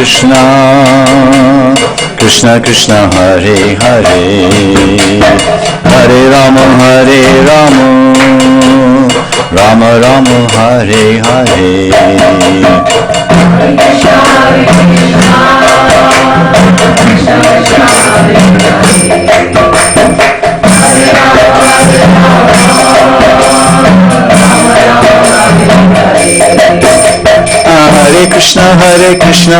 Krishna, Krishna Krishna Hare Hare, Hare Rama Hare Rama, Rama Rama Hare Hare. Hare Krishna, Hare Krishna,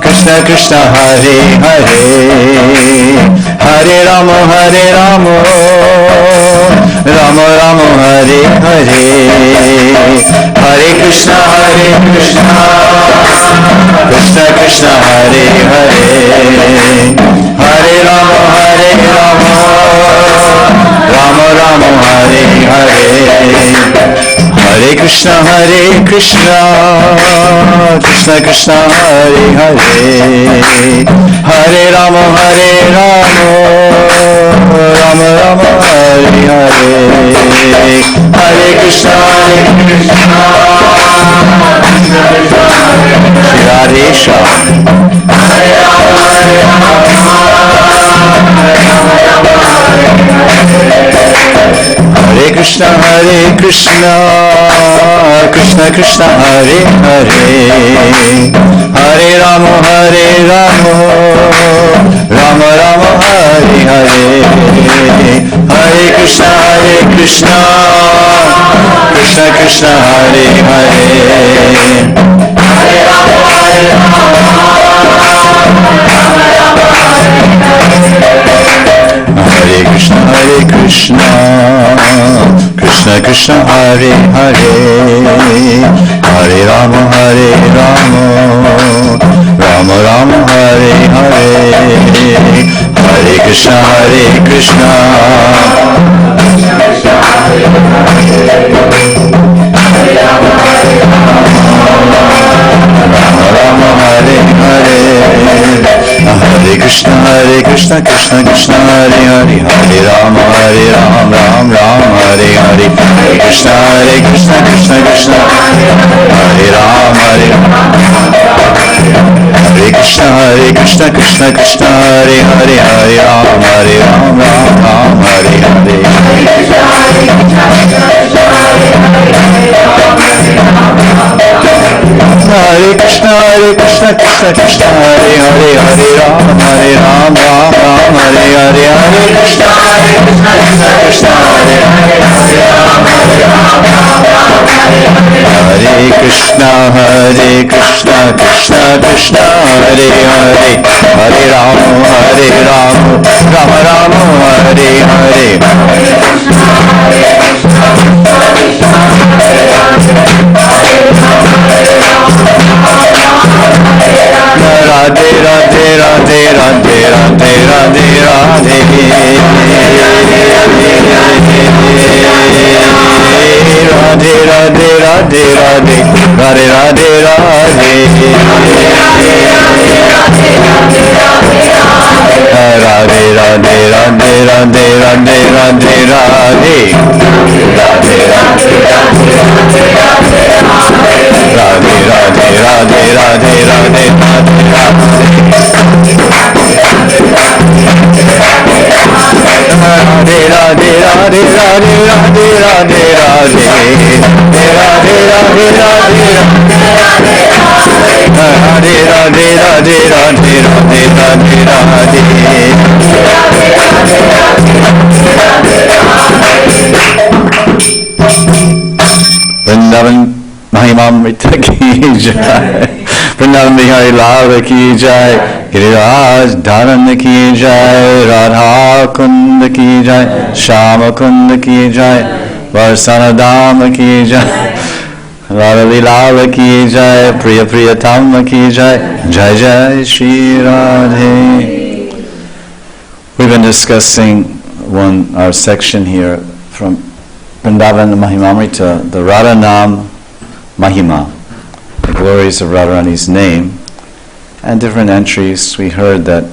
Krishna Krishna Hare Hare, Hare Rama Hare Rama, Rama Rama Hare Hare. Hare Krishna, Hare Krishna, Krishna Krishna Hare Hare, Hare Rama Hare Rama, Rama Rama Hare Hare. Hare Krishna, Hare Krishna, Krishna Krishna Hare Hare, Hare Rama Hare Rama, Rama Rama Hare Hare. Hare Krishna, Hare Krishna, Radhe Shah. Hare Rama Hare Rama, Hare Krishna, Hare Krishna, Krishna Krishna Hare Hare, Hare Rama Hare Rama, Rama Rama Hare Hare. Hare Krishna, Hare Krishna, Krishna Krishna Hare Hare, Hare Rama Hare Rama, Hare Krishna, Hare Krishna, Krishna Krishna Hare Hare, Hare Rama Hare Rama, Rama Rama Hare Hare. Hare Krishna, Hare Krishna, Krishna Krishna Hare Hare, Hare Rama Hare Rama, Rama Rama Hare Hare. Hare Krishna, Hare Krishna, Krishna Krishna Hare Hare, Hare Rama Hare Rama, Rama Rama Hare Hare. Hare Krishna, Hare Krishna, Krishna Krishna Hare Rama Hare Rama, Hare Krishna, Hare Krishna, Krishna Krishna Hare Hare, Hare Rama Hare Rama, Rama Rama Hare Hare. Hare Krishna, Hare Krishna, Krishna Krishna Hare Hare, Hare Rama Hare Rama, Rama Rama Hare Hare. Hare Krishna, Hare Krishna, Krishna Krishna Hare Hare, Hare Rama Hare Rama, Rama Rama Hare Hare. Hare Krishna, Hare Krishna, Krishna Krishna Hare Hare, Hare Rama Hare Rama, Rama Rama Hare Hare. Radhe Radhe Radhe Radhe Radhe Radhe Radhe, Radhe Radhe Radhe Radhe, Radhe Radhe Radhe, Radhe Radhe Radhe Radhe Radhe Radhe Radhe, Radhe Radhe Radhe Radhe Radhe Radhe Radhe Radhe Radhe Radhe Radhe Radhe Radhe, Radhe Radhe Radhe Radhe Radhe Radhe Radhe Radhe Radhe Vrindavan Mahimamrta ki jai, Vrindavan Bihari Lal ki jai, Giriraj Dharan ki jai, Radha Kund ki jai, Shama Kund ki jai, Varsana Dham ki jai, Radha Lila ki jai, Priya Priyatam ki jai, Jai Jai Shri Radhe. We've been discussing our section here from Vrndavana Mahimamrta, the Radha Mahima, the glories of Radharani's name, and different entries. We heard that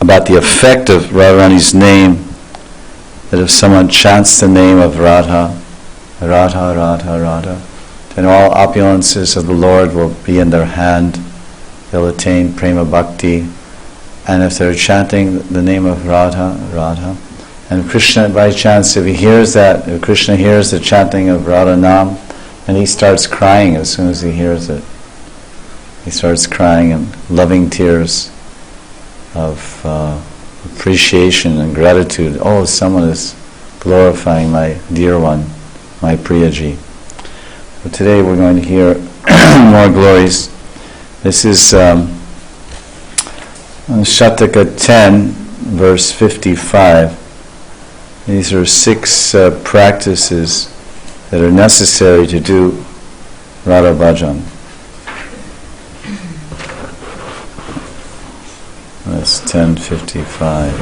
about the effect of Radharani's name, that if someone chants the name of Radha, Radha, Radha, Radha, and all opulences of the Lord will be in their hand. They'll attain prema bhakti. And if they're chanting the name of Radha, Radha, and Krishna, by chance, if he hears that, if Krishna hears the chanting of Radha Nam, and he starts crying as soon as he hears it. He starts crying in loving tears of appreciation and gratitude. Oh, someone is glorifying my dear one, my Priyaji. So today we're going to hear more glories. This is Shataka 10, verse 55. These are 6 practices that are necessary to do Radha-bhajan. That's 10:55.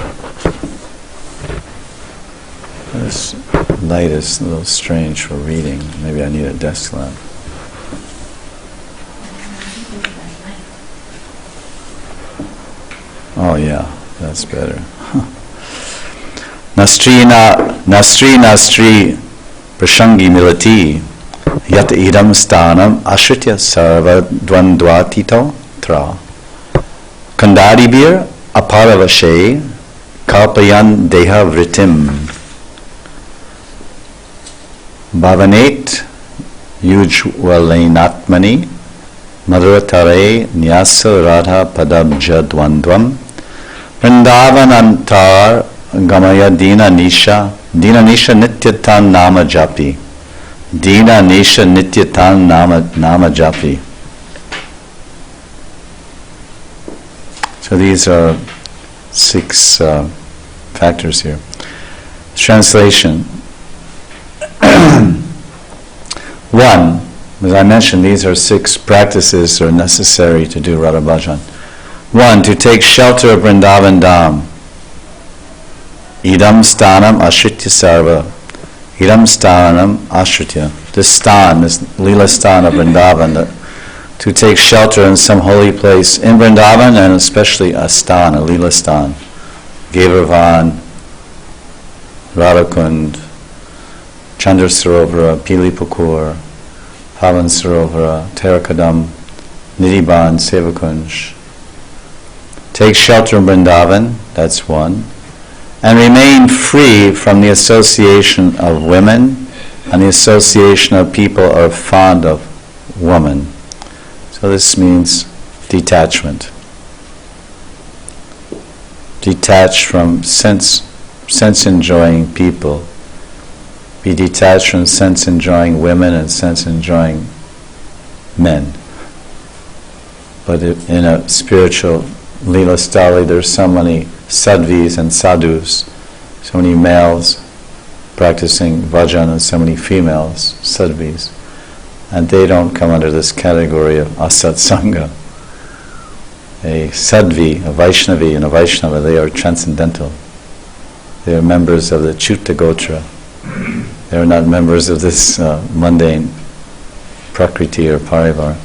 This light is a little strange for reading. Maybe I need a desk lamp. Oh yeah, that's better. Nastri prashangi milati yat idam stanam ashritya sarva dvandvatito tra kandadibir aparavashe kalpayan deha vritim bhavanate yujvalenatmani madhuratare nyasa radha padabja dvandvam Vrindavanantar gamaya dina nisha nityatan nama japi. Dina nisha nityatan nama japi. So these are 6 factors here. Translation. 1, as I mentioned, these are 6 practices that are necessary to do Radha-bhajan. 1, to take shelter of Vrindavan Dham. Idam stanam ashritya sarva. Idam stanam ashritya. This stan, this lila stan of Vrindavan, to take shelter in some holy place in Vrindavan, and especially a stan, a lila stan. Vrindavana, Radhakund, Chandra Sarovara, Pili Pukur, Pavan Sarovara, Terakadam, Nidhiban, Sevakunj. Take shelter in Vrindavan, that's 1. And remain free from the association of women and the association of people who are fond of woman. So this means detachment. Detach from sense-enjoying people. Be detached from sense-enjoying women and sense-enjoying men. But in a spiritual Leela Stali, there's so many sadhvis and sadhus, so many males practicing bhajan and so many females, sadhvis, and they don't come under this category of asat sangha. A sadhvi, a Vaishnavi, and a Vaishnava, they are transcendental. They are members of the Chuta Gotra. They are not members of this mundane prakriti or parivar.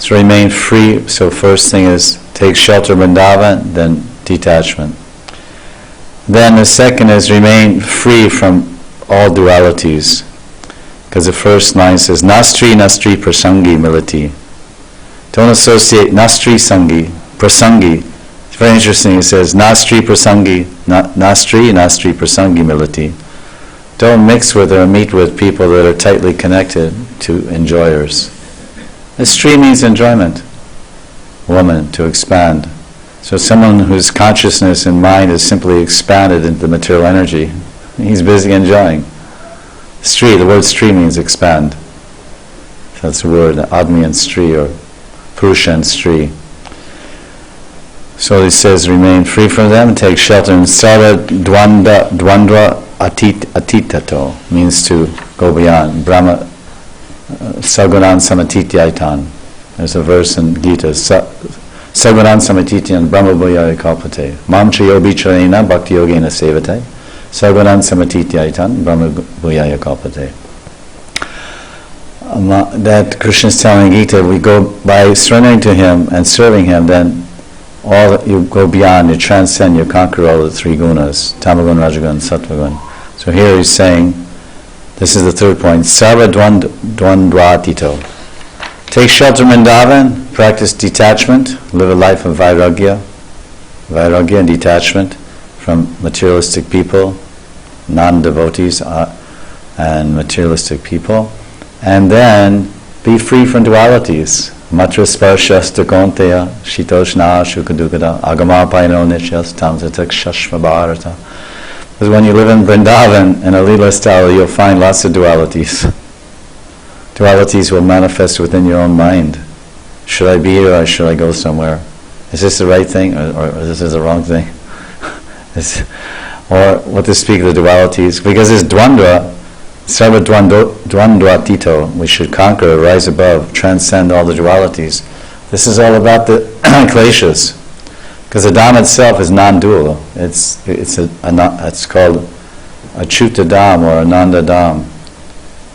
So remain free. So first thing is take shelter of Vrindavan, then detachment. Then the second is remain free from all dualities. Because the first line says, Nastri prasangi milati. Don't associate Nastri sangi, prasangi. It's very interesting. It says, Nastri prasangi, Nastri prasangi milati. Don't mix with or meet with people that are tightly connected to enjoyers. Nastri means enjoyment. Woman, to expand. So someone whose consciousness and mind is simply expanded into the material energy, he's busy enjoying. Stri, the word stri means expand. That's the word, Admi and Stri, or Purusha and Stri. So he says, remain free from them, take shelter in Sarva Dvandva Atitato, means to go beyond. Brahma Sagunan Samatityaitan. There's a verse in Gita, Sagunan Samatityan Brahma Bhuyaya Kalpate. Mam Chayo Bicharena Bhakti Yogena Sevate. Sagunan Samatityaitan Brahma Bhuyaya Kalpate. That Krishna is telling in Gita, we go by surrendering to Him and serving Him, then you go beyond, you transcend, you conquer all the 3 gunas, Tamagun, Rajagun, Sattvagun. So here he's saying This is the third point. Sarva dvandvatito. Take shelter in Vrindavan, practice detachment, live a life of vairagya and detachment from materialistic people, non-devotees and materialistic people, and then be free from dualities. Matra sparshasta konteya, shitoshna shukadukada, agamapaino nishyas tamsatak shashva bharata. Because when you live in Vrindavan, in a lila style, you'll find lots of dualities. Dualities will manifest within your own mind. Should I be here or should I go somewhere? Is this the right thing or this is the wrong thing? Or what to speak of the dualities? Because it's dvandva, sarva dvandvatito. We should conquer, rise above, transcend all the dualities. This is all about the kleshas. Because the Dham itself is non-dual. It's called a Chuta Dham or Ananda Dham.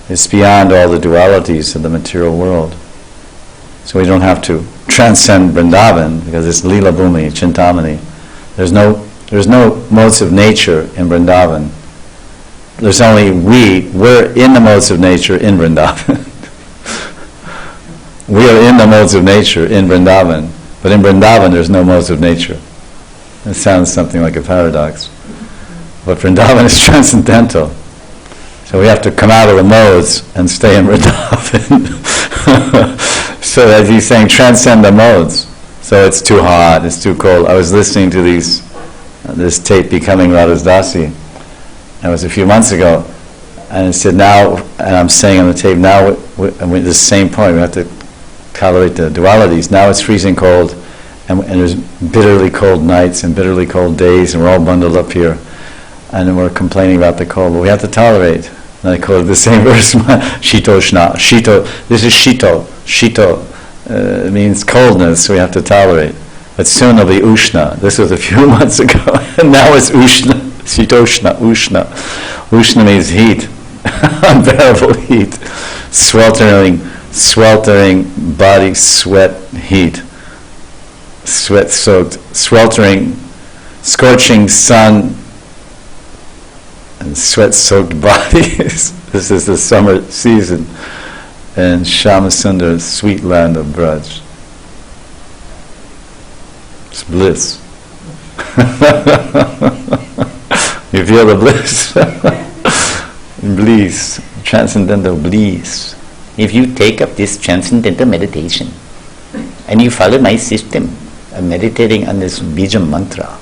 It's beyond all the dualities of the material world. So we don't have to transcend Vrindavan because it's Lila Bhumi, Chintamani. There's no modes of nature in Vrindavan. There's only we're in the modes of nature in Vrindavan. We are in the modes of nature in Vrindavan. But in Vrindavan, there's no modes of nature. It sounds something like a paradox. But Vrindavan is transcendental. So we have to come out of the modes and stay in Vrindavan. So as he's saying, transcend the modes. So it's too hot, it's too cold. I was listening to this tape, Becoming Radha's Dasi. It was a few months ago. And it said now, and I'm saying on the tape, now we're at the same point, we have to tolerate the dualities. Now it's freezing cold, and there's bitterly cold nights and bitterly cold days, and we're all bundled up here, and we're complaining about the cold. But we have to tolerate. And I quote the same verse, Shitoshna. Shito. This is Shito. Shito means coldness, so we have to tolerate. But soon it'll be Ushna. This was a few months ago, and now it's Ushna. Shitoshna. Ushna. Ushna means heat, unbearable heat, sweltering body sweat heat, sweat-soaked, sweltering, scorching sun, and sweat-soaked bodies. This is the summer season in Shyamasundar, sweet land of Braj. It's bliss. You feel the bliss? Bliss, transcendental bliss. If you take up this transcendental meditation and you follow my system of meditating on this Bija mantra,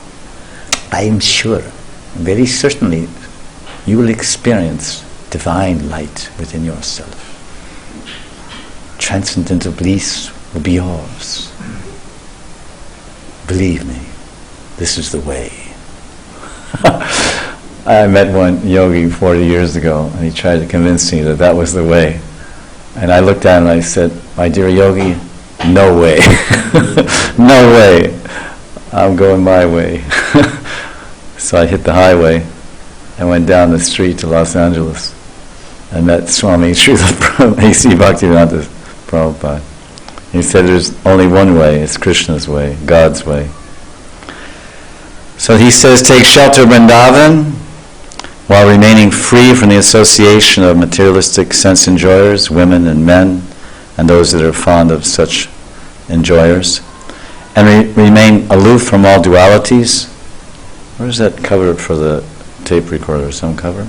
I am sure, very certainly, you will experience divine light within yourself. Transcendental bliss will be yours. Believe me, this is the way. I met one yogi 40 years ago, and he tried to convince me that that was the way. And I looked at him and I said, my dear yogi, no way. No way. I'm going my way. So I hit the highway and went down the street to Los Angeles and met Swami Srila A.C. Bhaktivedanta Prabhupada. He said there's only one way, it's Krishna's way, God's way. So he says, take shelter of Vrindavan while remaining free from the association of materialistic sense enjoyers, women and men, and those that are fond of such enjoyers, and remain aloof from all dualities. Where's that cover for the tape recorder? Some cover?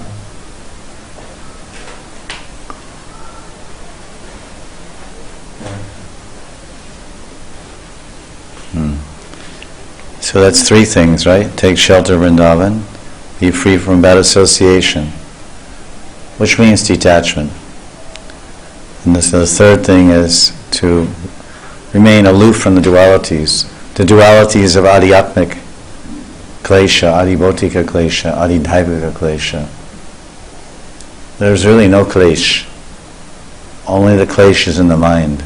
So that's three things, right? Take shelter of Vrindavan, be free from bad association, which means detachment. And the third thing is to remain aloof from the dualities of adhyatmic klesha, adhibhotika klesha, adhidhaivika klesha. There's really no klesh. Only the klesh is in the mind.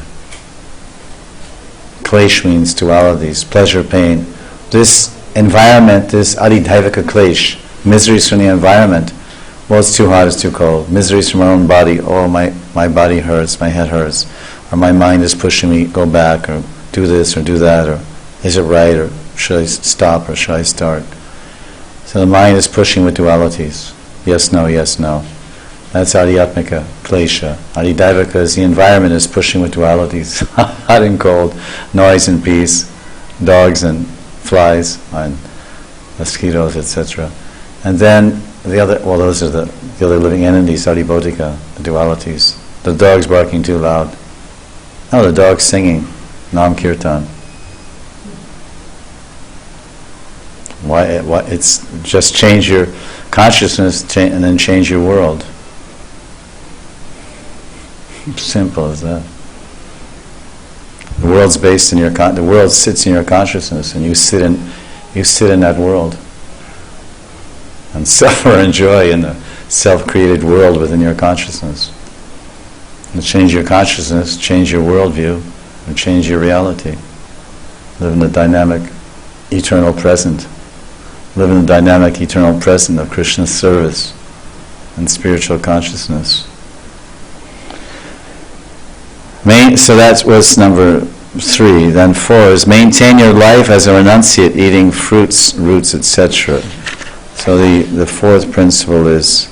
Klesh means dualities, pleasure, pain. This environment, this adhidhaivika klesh, miseries from the environment. Well, it's too hot, it's too cold. Miseries from our own body. Oh, my body hurts, my head hurts. Or my mind is pushing me, go back, or do this, or do that, or is it right, or should I stop, or should I start? So the mind is pushing with dualities. Yes, no, yes, no. That's Adhyatmika, klesha. Adhidaivika is the environment is pushing with dualities, hot and cold, noise and peace, dogs and flies and mosquitoes, etc. And then the other, well, those are the other living entities, Adhibodhika, the dualities. The dog's barking too loud. No, the dog's singing Nam Kirtan. Why? It's just change your consciousness and then change your world. Simple as that. The world's based in your the world sits in your consciousness, and you sit in that world and suffer and enjoy in the self-created world within your consciousness. And change your consciousness, change your worldview, and change your reality. Live in the dynamic, eternal present. Live in the dynamic, eternal present of Krishna's service and spiritual consciousness. So that was number 3. Then 4 is maintain your life as a renunciate, eating fruits, roots, etc. So the 4th principle is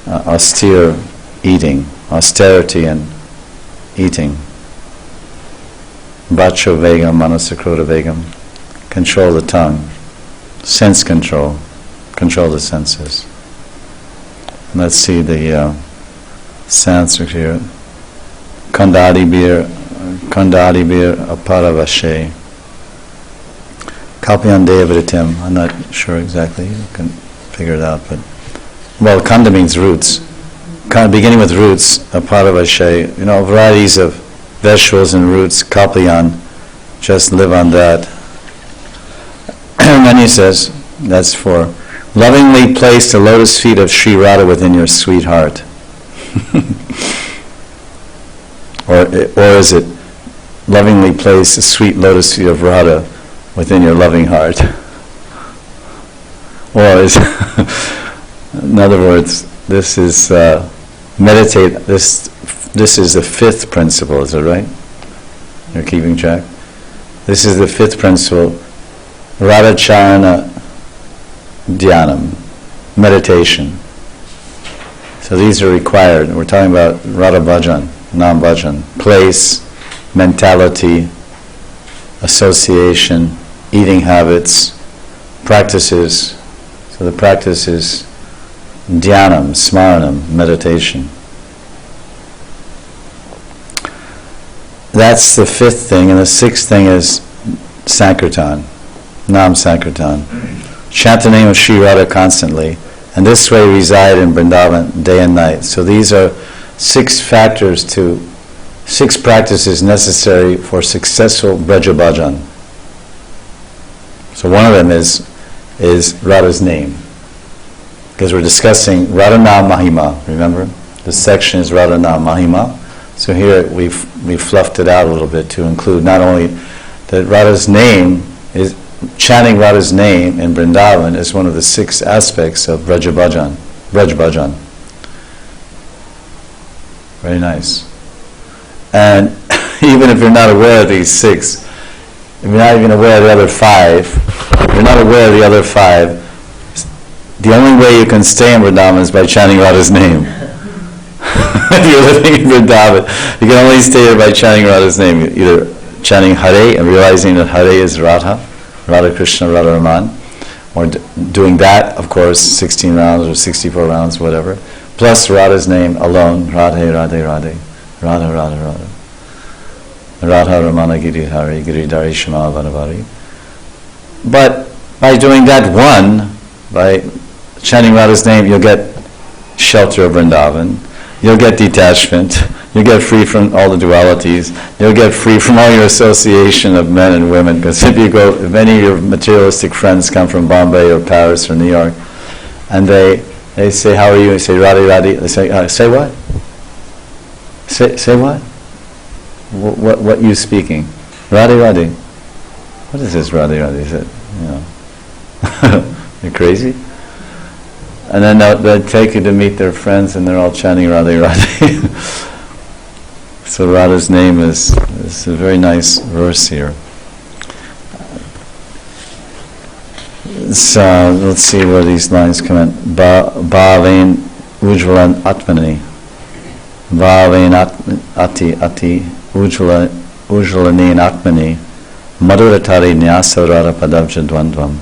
austere eating, austerity and eating. Bhacho vegam, manasakroda vegam. Control the tongue. Sense control. Control the senses. And let's see the Sanskrit here. Kandadibir aparavashe. Kalpyan devritim. I'm not sure exactly. You can figure it out. But well, kanda means roots. Beginning with roots, aparavashe. Varieties of vegetables and roots. Kalpyan. Just live on that. And then he says, that's 4. Lovingly place the lotus feet of Sri Radha within your sweet heart. Or is it lovingly place the sweet lotus feet of Radha within your loving heart? Or is, in other words, this is meditate. This is the 5th principle. Is that right? You're keeping track. This is the 5th principle. Radha Charana Dhyanam, meditation. So these are required. We're talking about Vraja-bhajan, Nam-bhajan, place, mentality, association, eating habits, practices. So the practice is dhyanam, smaranam, meditation. That's the 5th thing, and the 6th thing is Sankirtan, Nam Sankirtan. Chant the name of Sri Radha constantly, and this way reside in Vrindavan day and night. So these are 6 practices necessary for successful Vraja-bhajan. So one of them is Radha's name, because we're discussing Radha-nama Mahima. Remember, this section is Radha-nama Mahima. So here we've fluffed it out a little bit to include not only that Radha's name is chanting Radha's name in Vrindavan is one of the 6 aspects of Vraja-bhajan. Vraja-bhajan. Very nice. And even if you're not aware of these 6, if you're not even aware of the other 5, if you're not aware of the other 5, the only way you can stay in Vrindavan is by chanting Radha's name. If you're living in Vrindavan, you can only stay there by chanting Radha's name. Either chanting Hare and realizing that Hare is Radha, Radha Krishna, Radha Raman, or doing that, of course, 16 rounds or 64 rounds, whatever, plus Radha's name alone, Radhe, Radhe, Radhe, Radha, Radha, Radha, Radha Ramana Giri Hari, Giri Dari Shama Vanavari. But by doing that by chanting Radha's name, you'll get shelter of Vrindavan, you'll get detachment, you'll get free from all the dualities, you'll get free from all your association of men and women, because if any of your materialistic friends come from Bombay or Paris or New York, and they say, how are you? You say, Radhe, Radhe. They say, say what? Say what? What you speaking? Radhe, Radhe. What is this Radhe, Radhe? Is it, you're crazy? And then they'll take you to meet their friends, and they're all chanting Radhe, Radhe. So Radha's name is a very nice verse here. So let's see where these lines come in. Bhavein ujjvala atmani, bhaven ati ujjalanin atmani, madhuratari nyasa radha padavja dvandvam.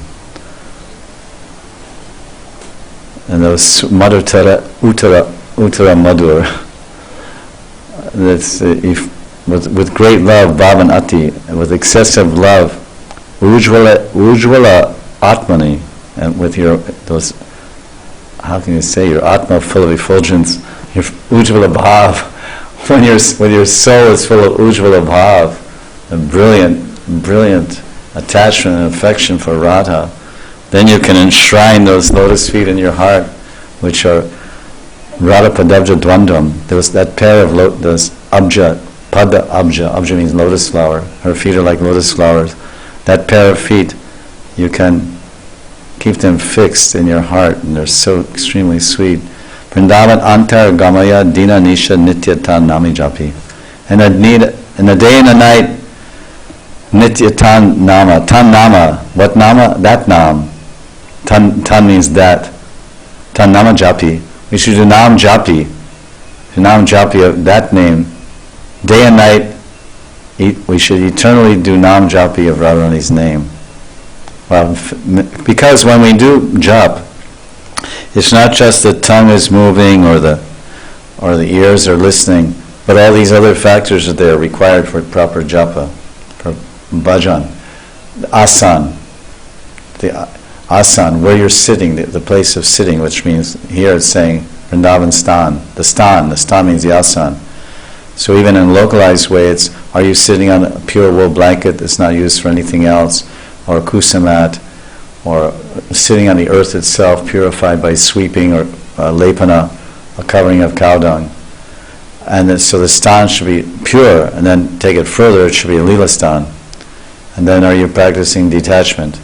And those madhutara, uttara madhur, that's with great love, bhavan ati, with excessive love, ujjvala atmani, and with those, how can you say, your atma full of effulgence, your ujjvala bhav, when your soul is full of ujjvala bhav, a brilliant attachment and affection for Radha, then you can enshrine those lotus feet in your heart, which are Radha Padavja Dvandvam. There was that pair of those abja, pada abja means lotus flower. Her feet are like lotus flowers. That pair of feet, you can keep them fixed in your heart, and they're so extremely sweet. Vrindavan antar gamaya dina nisha nityatan nami japi. And in the day and the night, nityatan nama, tan nama. What nama? That nam. Tan means that. Tan nama japi. We should do nam japi. Nam japi of that name. Day and night, we should eternally do nam japi of Radharani's name. Well, because when we do jap, it's not just the tongue is moving or the ears are listening, but all these other factors that are required for proper japa, for bhajan. Asan, where you're sitting, the place of sitting, which means here it's saying Vrindavan stan. The stan means the asan. So even in a localized way, it's, are you sitting on a pure wool blanket that's not used for anything else, or a kusamat, or sitting on the earth itself, purified by sweeping, or lepana, a covering of cow dung. And then, so the stan should be pure, and then take it further, it should be a lila stan. And then are you practicing detachment?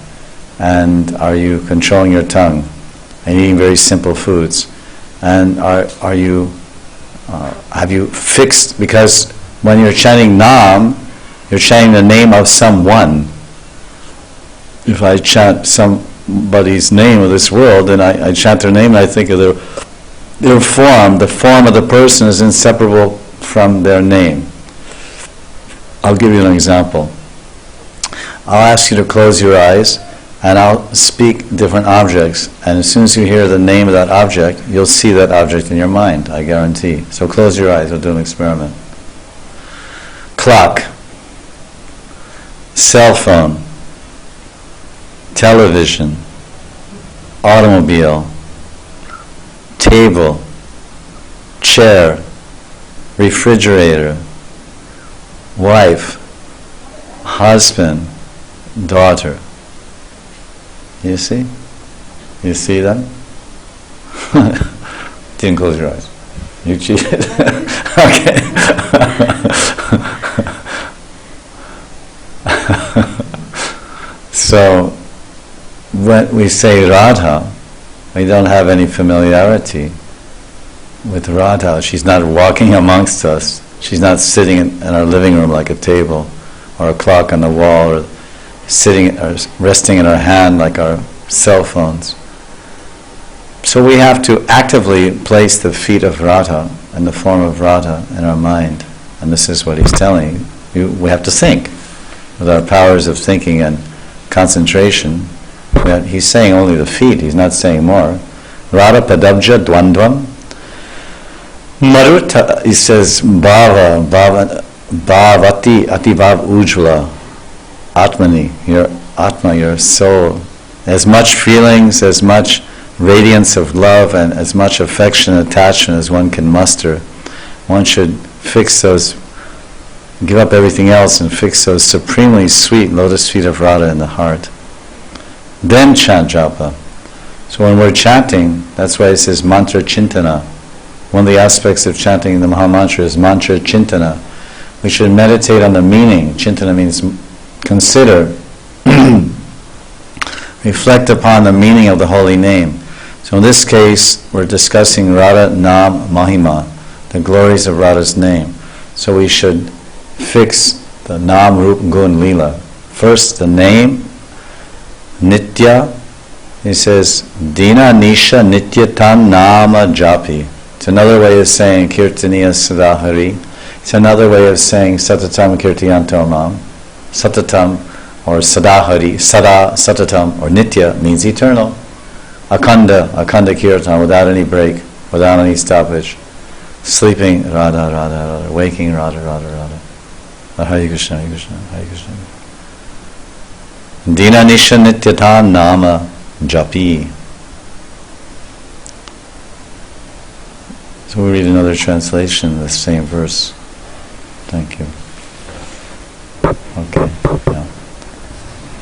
And are you controlling your tongue and eating very simple foods? And are you have you fixed, because when you're chanting Nam, you're chanting the name of someone. If I chant somebody's name of this world, then I chant their name and I think of their form. The form of the person is inseparable from their name. I'll give you an example. I'll ask you to close your eyes, and I'll speak different objects, and as soon as you hear the name of that object, you'll see that object in your mind, I guarantee. So close your eyes, we'll do an experiment. Clock, cell phone, television, automobile, table, chair, refrigerator, wife, husband, daughter. You see? You see that? Didn't close your eyes. You cheated. Okay. So, when we say Radha, we don't have any familiarity with Radha. She's not walking amongst us. She's not sitting in our living room like a table, or a clock on the wall, or sitting or resting in our hand like our cell phones. So we have to actively place the feet of Radha and the form of Radha in our mind. And this is what he's telling you. We have to think with our powers of thinking and concentration. He's saying only the feet, he's not saying more. Radha padabja dvandvam. Maruta, he says, bhavati atibhav ujjvala. Atmani, your atma, your soul, as much feelings, as much radiance of love, and as much affection and attachment as one can muster. One should fix those, give up everything else and fix those supremely sweet lotus feet of Radha in the heart. Then chant japa. So when we're chanting, that's why it says mantra chintana. One of the aspects of chanting the Mahamantra is mantra chintana. We should meditate on the meaning. Chintana means consider, reflect upon the meaning of the holy name. So in this case, we're discussing Radha Nam Mahima, the glories of Radha's name. So we should fix the Nam, Rup, Gun, Lila. First the name, Nitya, He says, Dina Nisha Nityatam Nama Japi. It's another way of saying Kirtaniya Sadahari. It's another way of saying Satatam Kirtiyanto Mam. Satatam or Sadahari, Sada, Satatam or Nitya means eternal. Akhanda Kirtan without any break, without any stoppage. Sleeping Radha, Radha, Radha. Waking Radha, Radha, Radha. Hare Krishna, Hare Krishna, Hare Krishna. Dina Nisha Nityatam Nama Japi. So we'll read another translation of the same verse. Thank you. Okay. Yeah.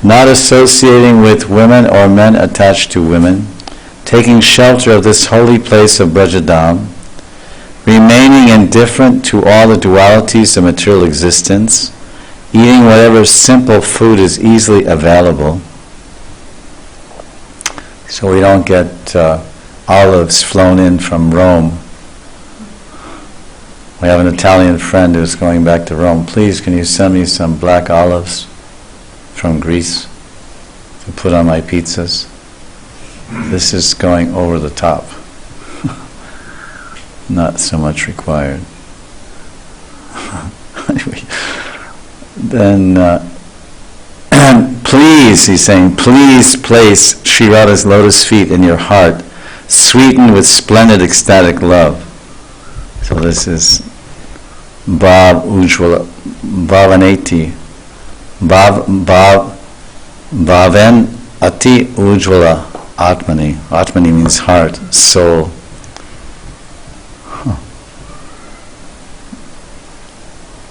Not associating with women or men attached to women, taking shelter of this holy place of Vrajadam, remaining indifferent to all the dualities of material existence, eating whatever simple food is easily available, so we don't get olives flown in from Rome. We have an Italian friend who's going back to Rome. Please, can you send me some black olives from Greece to put on my pizzas? This is going over the top. Not so much required. Anyway, then, please, he's saying, please place Sri Radha's lotus feet in your heart, sweetened with splendid ecstatic love. So this is Bhav Ujjvala, Bhavaneti, Bhaven Ati Ujjvala Atmani. Atmani means heart, soul.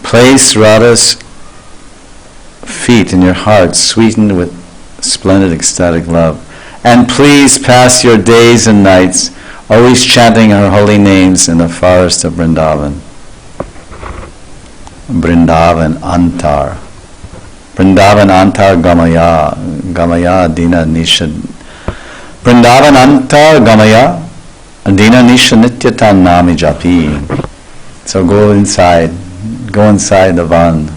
Place Radha's feet in your heart, sweetened with splendid ecstatic love. And please pass your days and nights always chanting her holy names in the forest of Vrindavan. Vrindavan Antar. Vrindavan Antar Gamaya. Gamaya Dina Nisha. Vrindavan Antar Gamaya Dina Nisha Nityatan Nami Japi. So go inside the van,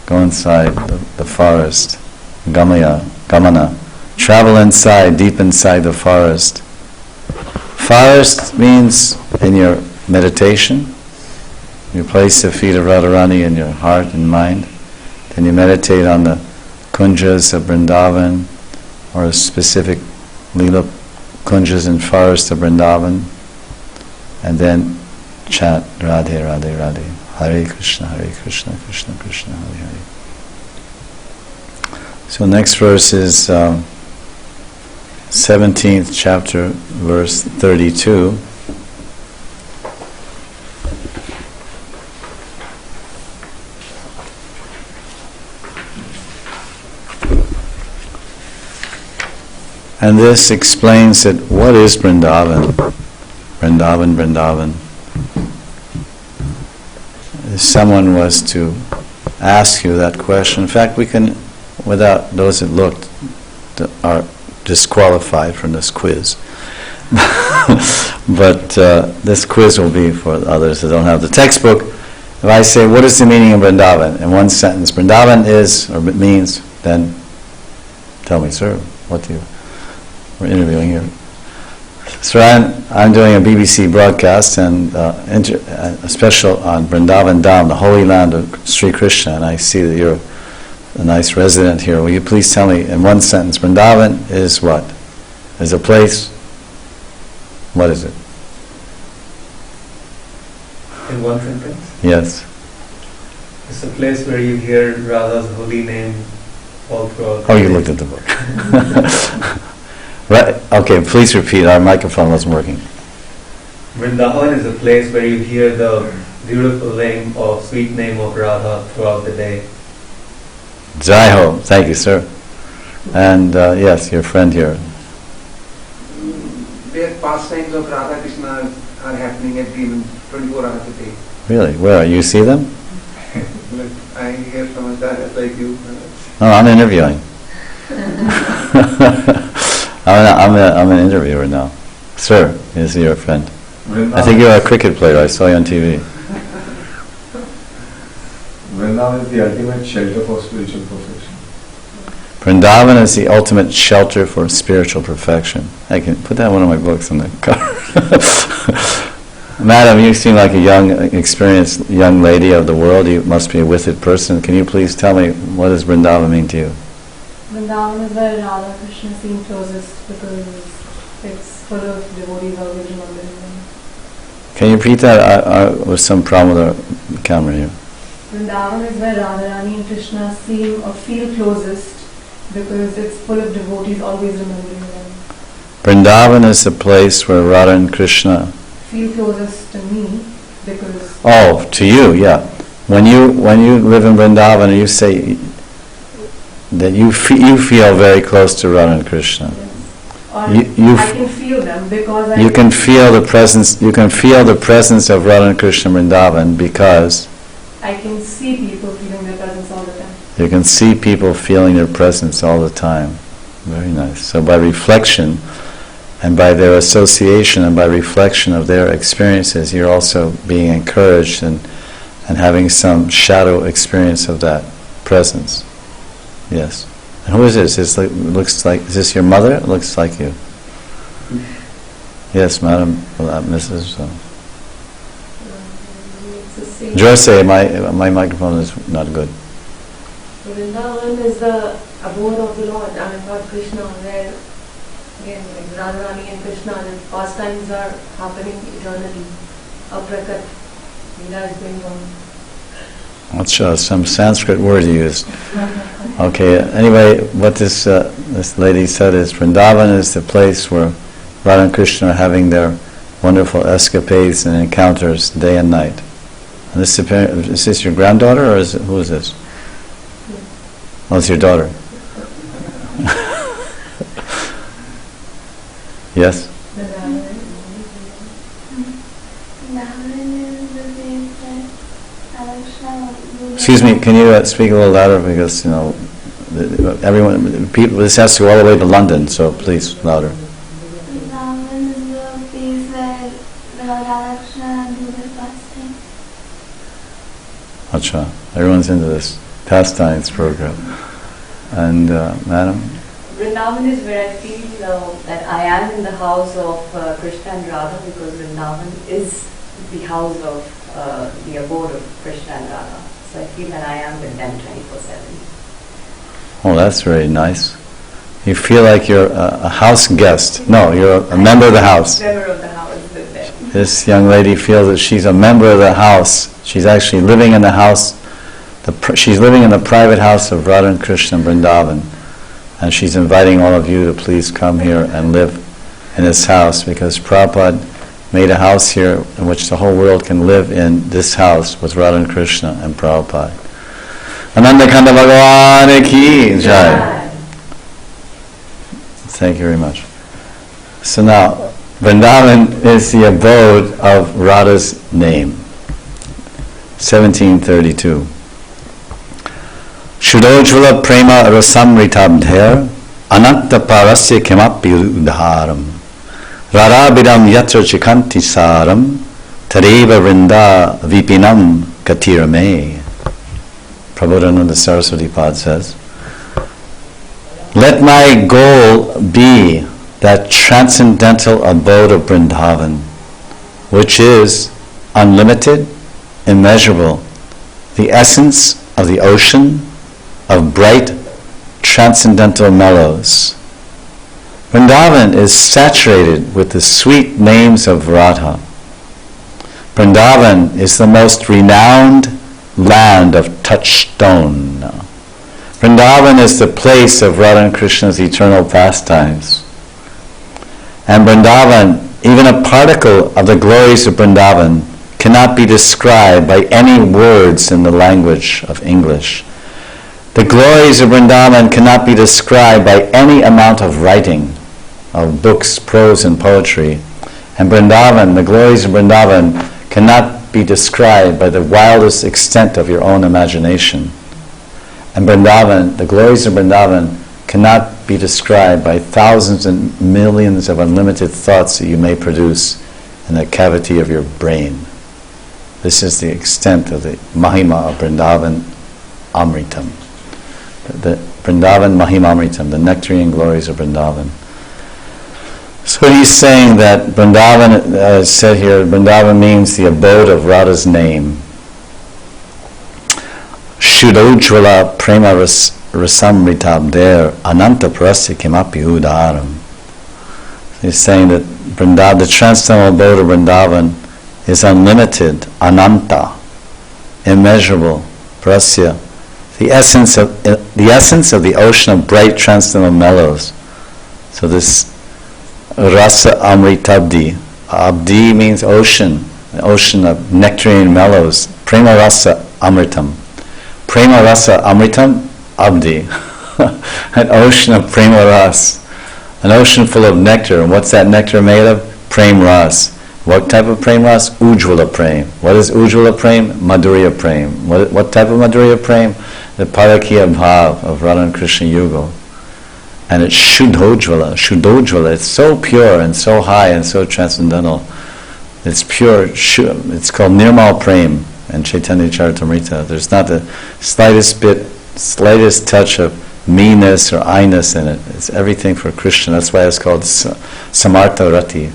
go inside the forest, Gamana, travel inside, deep inside the forest. Forest means in your meditation, you place the feet of Radharani in your heart and mind, then you meditate on the kunjas of Vrindavan, or specific lila kunjas and forest of Vrindavan, and then chant Radhe, Radhe, Radhe. Hare Krishna, Krishna Krishna, Hare Hare. So next verse is 17th chapter, verse 32. And this explains that what is Vrindavan? Vrindavan. If someone was to ask you that question, in fact, we can, without those that looked, are disqualified from this quiz. But this quiz will be for others that don't have the textbook. If I say, what is the meaning of Vrindavan? In one sentence, Vrindavan is, or means, then tell me, sir, we're interviewing here. So I'm doing a BBC broadcast and a special on Vrindavan Dham, the holy land of Sri Krishna, and I see that you're a nice resident here. Will you please tell me in one sentence, Vrindavan is what? Is a place, what is it? In one sentence? Yes. It's a place where you hear Radha's holy name all throughout. Oh, you looked at the book. Right. Okay, please repeat. Our microphone wasn't working. Vrindavan is a place where you hear the beautiful name sweet name of Radha throughout the day. Jai Ho. Thank you, sir. And yes, your friend here. Where pastimes of Radha Krishna are happening at given 24 hours a day. Really? Where? You see them? I hear from Acharyas like you. No, I'm interviewing. I'm an interviewer now. Sir, is your friend? I think you're a cricket player. I saw you on TV. Vrindavan is the ultimate shelter for spiritual perfection. Vrindavan is the ultimate shelter for spiritual perfection. I can put that in one of my books on the cover. Madam, you seem like a young, experienced young lady of the world. You must be a wicked person. Can you please tell me, what does Vrindavan mean to you? Vrindavan is where Radha Krishna seem closest because it's full of devotees always remembering them. Can you repeat that? With some problem with the camera here. Vrindavan is where Radharani and Krishna seem or feel closest because it's full of devotees always remembering them. Vrindavan is the place where Radha and Krishna Feel closest to me because... Oh, to you, yeah. When you live in Vrindavan, you say that you feel very close to Radha and Krishna. Yes. Or You I can feel them because you can feel the presence. You can feel the presence of Radha and Krishna in Vrindavan because I can see people feeling their presence all the time. you can see people feeling their presence all the time. Very nice. So by reflection, and by their association and by reflection of their experiences, you're also being encouraged and having some shadow experience of that presence. Yes. And who is this? Is this your mother? It looks like you. Yes, Madam, Mrs. Joyce, my microphone is not good. Vrindavan is the abode of the Lord, and Lord Krishna, where again, like Radharani and Krishna, the pastimes are happening eternally. Aprakat, Leela is going on. That's some Sanskrit word you used. Okay, anyway, what this lady said is Vrindavan is the place where Radha and Krishna are having their wonderful escapades and encounters day and night. And is this your granddaughter, or who is this? Oh, it's your daughter. Yes? Excuse me, can you speak a little louder, because everyone, people, this has to go all the way to London, so please, louder. Vrindavan is the place where Radha Krishna do their pastimes. Acha, everyone's into this pastimes program. And Madam? Vrindavan is where I feel that I am in the house of Krishna and Radha, because Vrindavan is the house of the abode of Krishna and Radha. So I feel that I am with them 24/7. Oh, that's very nice. You feel like you're a house guest. No, you're a member of the house. Member of the house with them. This young lady feels that she's a member of the house. She's actually living in the house. She's living in the private house of Radha and Krishna in Vrindavan. And she's inviting all of you to please come here and live in this house, because Prabhupada made a house here in which the whole world can live in this house with Radha and Krishna and Prabhupada. Ananda Kanda Bhagavan Ki Jai. Thank you very much. So now, Vrindavan is the abode of Radha's name. 1732. Shudojvala prema rasamritabdher anatta parasya kimapi udharam radhabidam yatra chikanti saram tareva vrinda vipinam katirame. Prabodhananda Saraswati Pad says, let my goal be that transcendental abode of Vrindavan, which is unlimited, immeasurable, the essence of the ocean of bright, transcendental mellows. Vrindavan is saturated with the sweet names of Radha. Vrindavan is the most renowned land of touchstone. Vrindavan is the place of Radha and Krishna's eternal pastimes. And Vrindavan, even a particle of the glories of Vrindavan, cannot be described by any words in the language of English. The glories of Vrindavan cannot be described by any amount of writing, of books, prose, and poetry. And Vrindavan, the glories of Vrindavan, cannot be described by the wildest extent of your own imagination. And Vrindavan, the glories of Vrindavan, cannot be described by thousands and millions of unlimited thoughts that you may produce in the cavity of your brain. This is the extent of the Mahima of Vrindavan Amritam. the Vrindavan Mahimamrta, the nectarian glories of Vrindavan. So he's saying that Vrindavan, as said here, Vrindavan means the abode of Radha's name. Shudojvala prema rasamritab there ananta prasya kimapi udaram. He's saying that Vrindavan, the transcendental abode of Vrindavan, is unlimited, ananta, immeasurable, prasya, the essence of the ocean of bright transcendental mellows. So this rasa amritabdi, abdi means ocean, an ocean of nectarine mellows. Prema rasa amritam. Prema rasa amritam, abdi. An ocean of prema ras. An ocean full of nectar. And what's that nectar made of? Prem ras. What type of prem ras? Ujjvala prem. What is ujjvala prem? Madhurya prem. What type of madhurya prem? The parakya bhav of Radha and Krishna Yugal. And it's Shuddhojvala. It's so pure and so high and so transcendental. It's pure. It's called Nirmal Prem in Chaitanya Charitamrita. There's not the slightest touch of meanness or I-ness in it. It's everything for Krishna. That's why it's called Samartha Rati.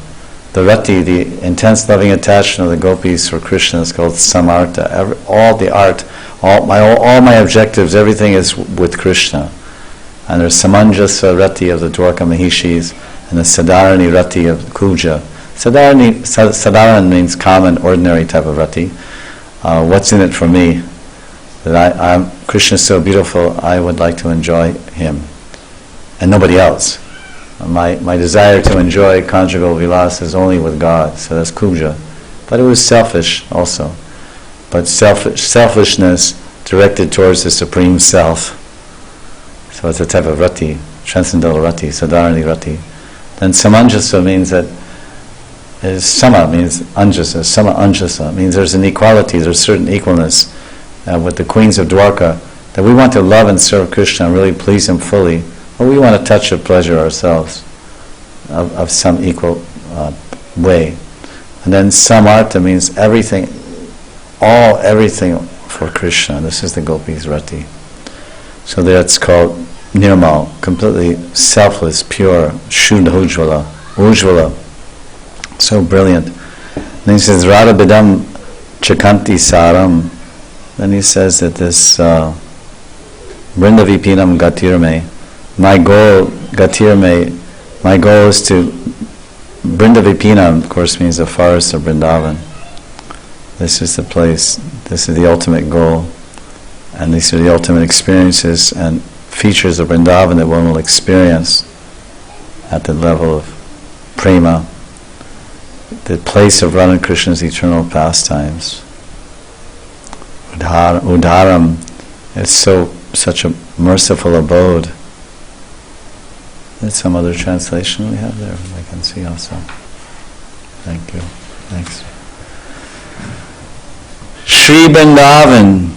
The Rati, the intense loving attachment of the gopis for Krishna, is called Samartha. All the art, all my objectives, everything is with Krishna. And there's Samanjasa Rati of the Dwarka Mahishis and the Sadarani Rati of Kuja. Sadaran means common, ordinary type of Rati. What's in it for me? That Krishna is so beautiful, I would like to enjoy him. And nobody else. My desire to enjoy conjugal vilas is only with God, so that's Kuja. But it was selfish also. But selfishness directed towards the Supreme Self. So it's a type of rati, transcendental rati, sadarani rati. Then samanjasa means that sama means anjasa, sama anjasa means there's an equality, there's certain equalness with the queens of Dwarka, that we want to love and serve Krishna and really please him fully, but we want a touch of pleasure ourselves of some equal way. And then samartha means everything for Krishna. This is the gopis rati. So that's called Nirmal, completely selfless, pure, Shuddha Ujjvala. So brilliant. Then he says, Radha-bhajan chakanti saram. Then he says that this Vrindavipinam gatirme, my goal is to, Vrindavipinam, of course, means the forest of Vrindavan. This is the place, this is the ultimate goal. And these are the ultimate experiences and features of Vrindavan that one will experience at the level of prema, the place of Radha and Krishna's eternal pastimes. Udaram is such a merciful abode. There's some other translation we have there, I can see also. Thank you. Thanks. Sri Vrindavan.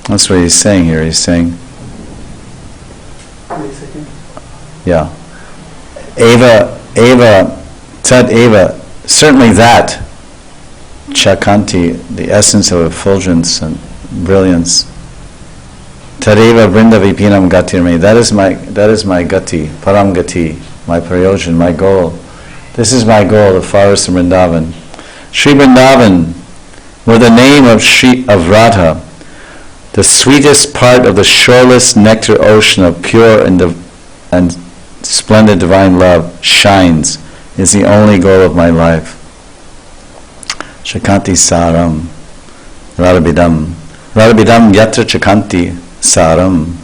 That's what he's saying here. He's saying, yeah, Eva, Tat Eva, certainly that, Chakanti, the essence of effulgence and brilliance. Tadeva Vrindavipinam Gatirme, that is my gati, param gati, my prayojan, my goal. This is my goal, the forest of Vrindavan. Sri Vrindavan, where the name of Radha, the sweetest part of the shoreless nectar ocean of pure and splendid divine love shines, is the only goal of my life. Chakanti saram, Radha-bhajan yatra chakanti saram.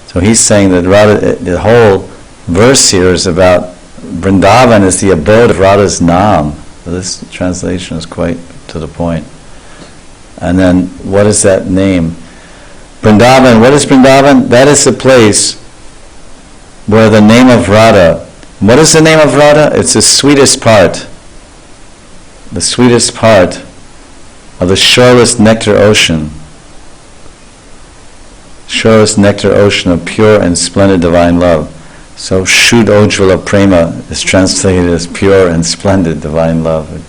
So he's saying that the whole verse here is about Vrindavan is the abode of Radha's Nam. So this translation is quite to the point. And then what is that name? Vrindavan, what is Vrindavan? That is the place where the name of Radha, what is the name of Radha? It's the sweetest part of the shoreless nectar ocean. Shoreless nectar ocean of pure and splendid divine love. So Shuddha Prema is translated as pure and splendid divine love. It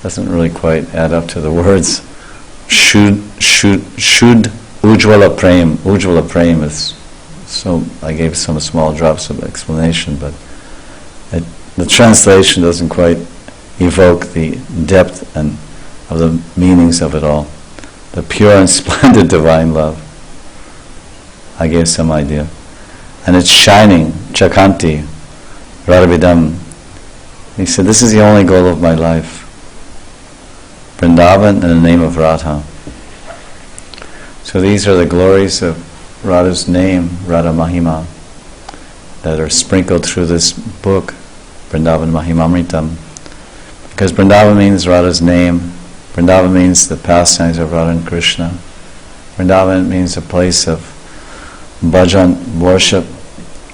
doesn't really quite add up to the words. Shuddha Ujjvala Prem is, so I gave some small drops of explanation, but the translation doesn't quite evoke the depth and of the meanings of it all. The pure and splendid divine love. I gave some idea. And it's shining, Chakanti, Radha-bhajan. He said, this is the only goal of my life. Vrindavan in the name of Radha. So these are the glories of Radha's name, Radha Mahima, that are sprinkled through this book, Vrndavana Mahimamrta. Because Vrindavan means Radha's name, Vrindavan means the pastimes of Radha and Krishna. Vrindavan means a place of bhajan, worship.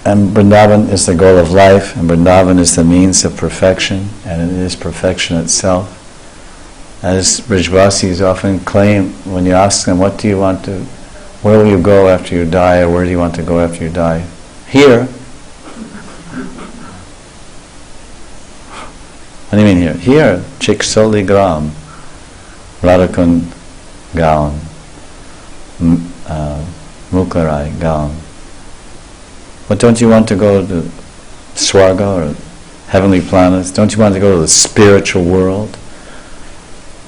And Vrindavan is the goal of life, and Vrindavan is the means of perfection, and it is perfection itself. As Vrajavasis often claim, when you ask them, what do you want to, where will you go after you die, or where do you want to go after you die? Here. What do you mean here? Here, Chiksoli Gram, Radhakund Gaon, Mukarai Gaon. But don't you want to go to Swarga or heavenly planets? Don't you want to go to the spiritual world?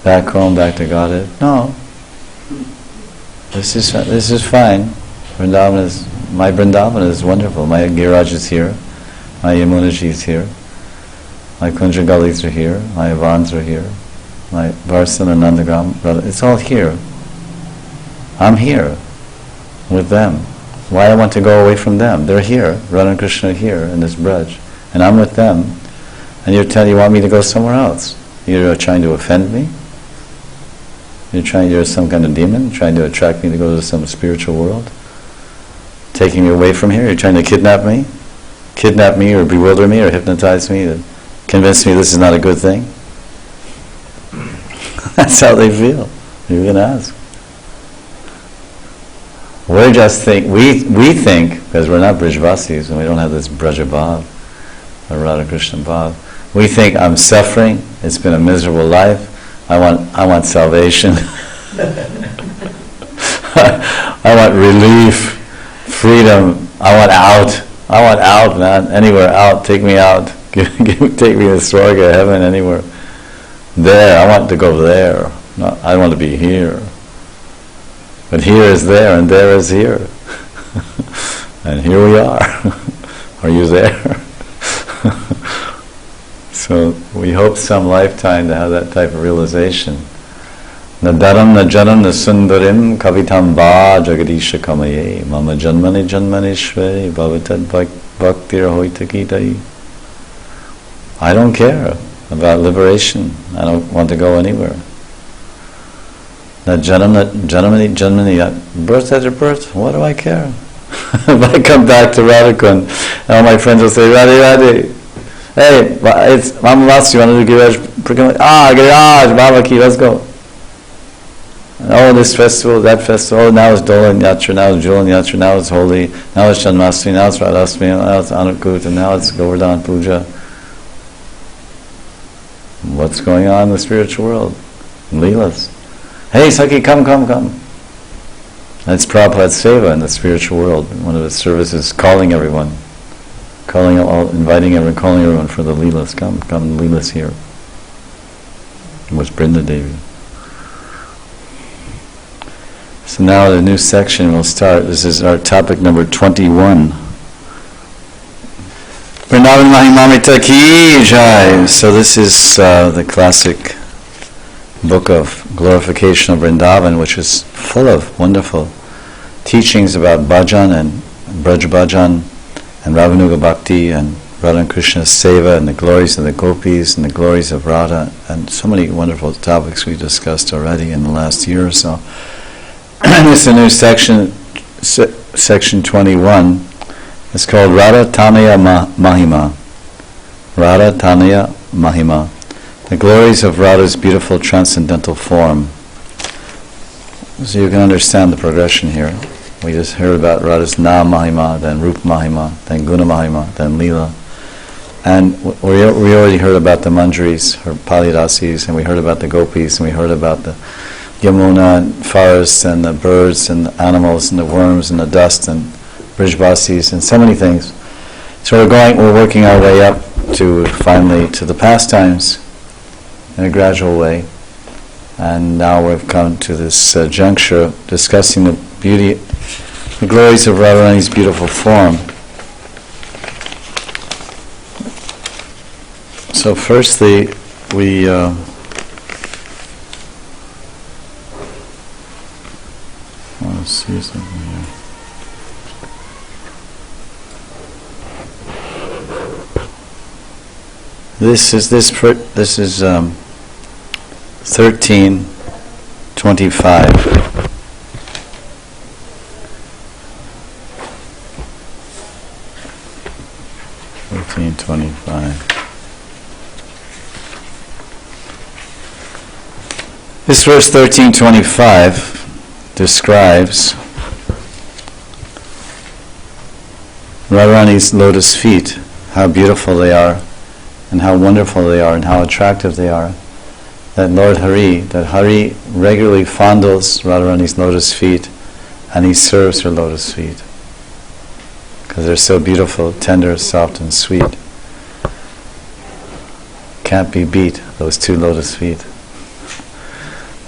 Back home, back to Godhead? No. This is fine. My Vrindavan is wonderful. My Giraj is here. My Yamunaji is here. My Kunjagalis are here. My Avans are here. My Varsan and Nandagram brother. It's all here. I'm here with them. Why I want to go away from them? They're here. Radha and Krishna are here in this Braj. And I'm with them. And you want me to go somewhere else. You're trying to offend me? You're some kind of demon trying to attract me to go to some spiritual world? Taking me away from here? You're trying to kidnap me? Kidnap me or bewilder me or hypnotize me to convince me this is not a good thing? That's how they feel. You can ask. We just think, we think, because we're not Brajavasis and we don't have this Vraja-bhajan or Radha Krishna bhav, we think I'm suffering, it's been a miserable life, I want salvation. I want relief, freedom. I want out, man. Anywhere out. Take me out. Take me to Swarga, heaven, anywhere. There. I want to go there. No, I want to be here. But here is there, and there is here. And here we are. Are you there? So we hope some lifetime to have that type of realization. Nadaram na janam na sundarim kavitam ba jagadisha kamaye mama janmani janmanishvare bhavatad bhaktir hoitakitai. I don't care about liberation. I don't want to go anywhere. Na janmani, birth after birth, what do I care? If I come back to Radhakund, and all my friends will say, Radhe, hey, it's Mama Vasi, you want to do Giraj? Giraj, Baba Ki, let's go. Oh, this festival, that festival, oh, now it's Dolan Yatra, now it's Julan Yatra, now it's Holi, now it's Janmashtami, now it's Radhastami, now it's Anukut, and now it's Govardhan Puja. What's going on in the spiritual world? Leelas. Hey, Saki, come. That's Prabhupada's seva in the spiritual world. One of his services, calling everyone. Inviting everyone, calling everyone for the Leelas. Come Leelas here. It was Brinda Devi. So now the new section will start. This is our topic number 21. Vrndavana Mahimamrta ki jai. So this is the classic book of glorification of Vrindavan, which is full of wonderful teachings about bhajan and Vraja-bhajan and Ravanuga Bhakti and Radha and Krishna's seva and the glories of the gopis and the glories of Radha and so many wonderful topics we discussed already in the last year or so. This is a new section, section 21. It's called Radha Tanaya Mahima. Radha Tanaya Mahima. The glories of Radha's beautiful transcendental form. So you can understand the progression here. We just heard about Radha's Nam Mahima, then Rup Mahima, then Guna Mahima, then Leela. And we already heard about the Manjaris, her Pali Rasis, and we heard about the Gopis, and we heard about the Yamuna, and forests, and the birds, and the animals, and the worms, and the dust, and Brijvasis, and so many things. So we're working our way up to finally to the pastimes in a gradual way. And now we've come to this juncture discussing the beauty, the glories of Radharani's beautiful form. So firstly, we want to see something here. This is 13:25. This verse 13:25 describes Radharani's lotus feet, how beautiful they are, and how wonderful they are, and how attractive they are. That Hari regularly fondles Radharani's lotus feet, and he serves her lotus feet because they're so beautiful, tender, soft, and sweet. Can't be beat, those two lotus feet.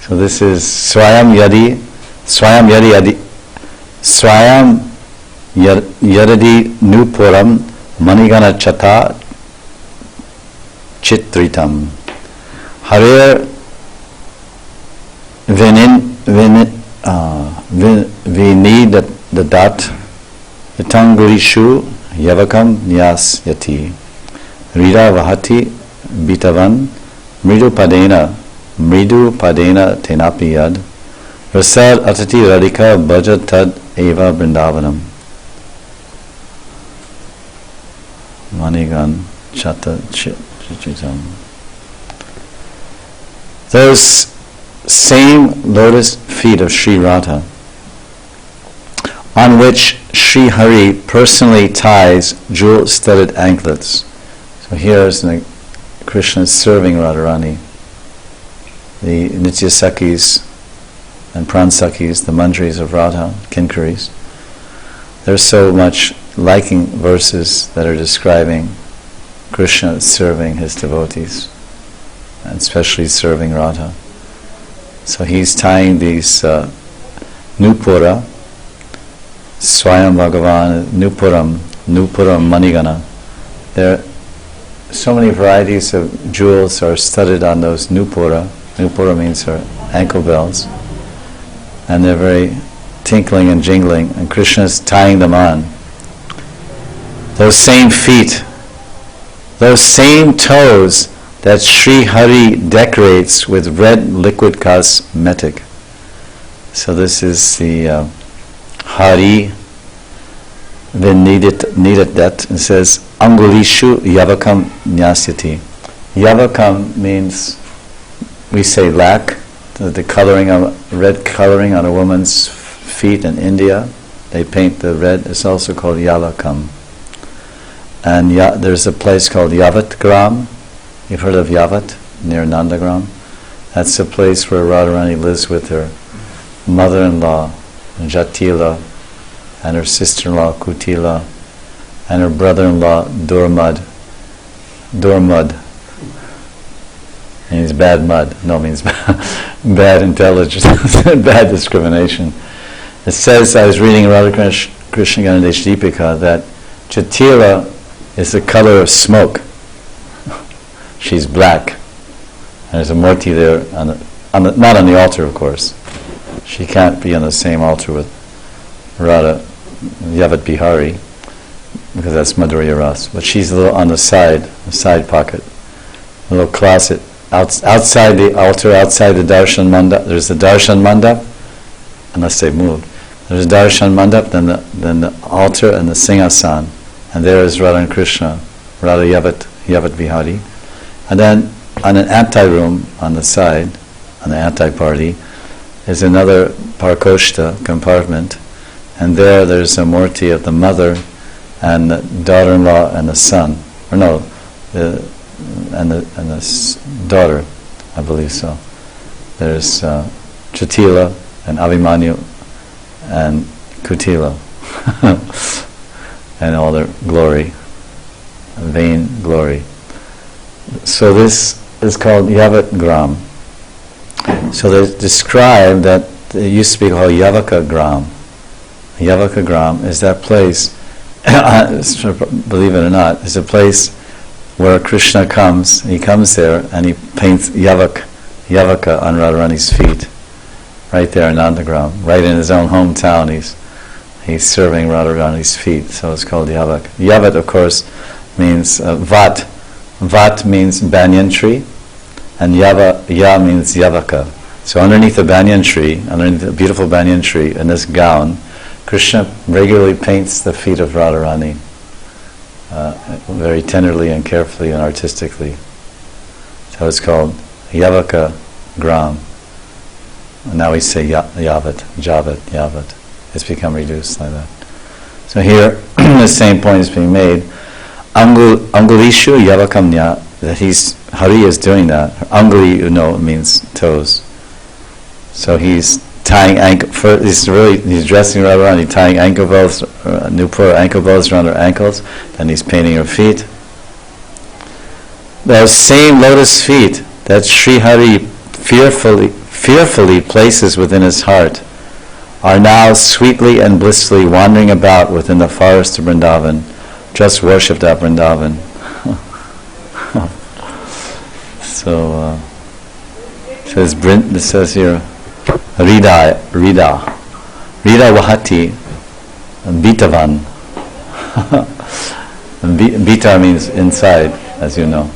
So this is Swayam Yadadi Nupuram Manigana Chata Chitritam. Harer Vinidat Vitangurishu Yavakam Nyas Yati Rida Vahati Bitavan Mridu Padena Tenapi Yad Rasad Atati Radhika Bhaja Tad Eva Vrindavanam Manigan Chata Chitritam. Those same lotus feet of Sri Radha, on which Sri Hari personally ties jewel-studded anklets. So here's Krishna serving Radharani. The Nitya Sakhis and Pransakis, the Manjaris of Radha, Kinkaris. There's so much liking verses that are describing Krishna serving his devotees, and especially serving Radha. So he's tying these Nupura, Swayam Bhagavan, Nupuram Manigana. There are so many varieties of jewels are studded on those Nupura. Nupura means her ankle bells. And they're very tinkling and jingling, and Krishna's tying them on. Those same feet, those same toes that Sri Hari decorates with red liquid cosmetic. So this is the Hari Vinidat. It says Angulishu Yavakam Nyasyati. Yavakam means, we say lac, the coloring of red coloring on a woman's feet in India. They paint the red. It's also called Yavakam. And there's a place called Yavat Gram. You've heard of Yavat, near Nandagram? That's the place where Radharani lives with her mother-in-law, Jatila, and her sister-in-law, Kutila, and her brother-in-law, Durmud. Means bad mud. No, means bad intelligence, bad discrimination. It says, I was reading Radha Krishna Ganesh Deepika, that Jatila is the color of smoke. She's black. And there's a murti there, not on the altar, of course. She can't be on the same altar with Radha, Yavat Bihari, because that's Madhurya Ras. But she's a little on the side pocket, a little closet. Outside the altar, outside the darshan mandap, there's the darshan mandap, unless they moved. There's darshan mandap, then the altar and the singhasan. And there is Radha and Krishna, Radha Yavat Bihari. And then on an anti-room on the side, on the anti-party, is another parkoshta compartment. And there's a murti of the mother and the daughter-in-law and the son. Or no, the daughter, I believe so. There's Jatila and Abhimanyu and Kutila and all their glory, vain glory. So this is called Yavat Gram. So they describe that it used to be called Yavaka Gram. Yavaka Gram is that place, believe it or not, is a place where Krishna comes. He comes there and he paints Yavaka on Radharani's feet, right there in Nandagram, right in his own hometown. He's serving Radharani's feet, so it's called Yavak. Yavat, of course, means Vat. Vat means banyan tree, and Ya means Yavaka. So underneath the banyan tree, underneath the beautiful banyan tree, in this gown, Krishna regularly paints the feet of Radharani, very tenderly and carefully and artistically. So it's called Yavaka Gram. And now we say Yavat, Yavat. It's become reduced like that. So here, the same point is being made. Angulishu Yavakamnya, that Hari is doing that. Anguli, means toes. So he's tying he's dressing Radharani, tying ankle bells, Newport ankle bells around her ankles, then he's painting her feet. Those same lotus feet that Sri Hari fearfully places within his heart are now sweetly and blissfully wandering about within the forest of Vrindavan, just worshipped at Vrindavan. So it says here, Rida Vahati Bitavan. Bita means inside, as you know.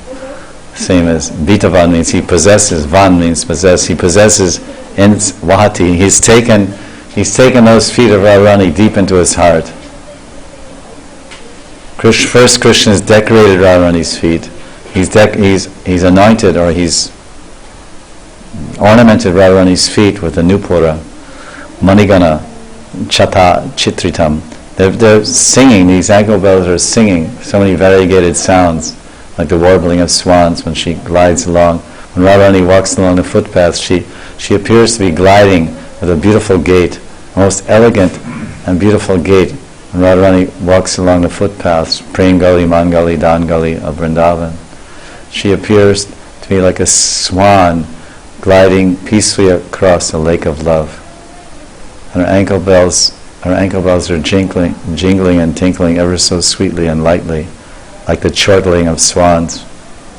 Same as Bitavan means he possesses, Van means possess. He possesses in Vahati. He's taken those feet of Radharani deep into his heart. First Krishna has decorated Radharani's feet. He's anointed, or he's ornamented Radharani's feet with a Nupura, Manigana, Chata, Chitritam. They're singing, these ankle bells are singing so many variegated sounds, like the warbling of swans when she glides along. When Radharani walks along the footpath, she appears to be gliding with a beautiful gait, most elegant and beautiful gait. When Radharani walks along the footpaths, Prem Gali, Mangali, Dan Gali of Vrindavan, she appears to be like a swan gliding peacefully across a lake of love. And her ankle bells are jingling and tinkling ever so sweetly and lightly, like the chortling of swans,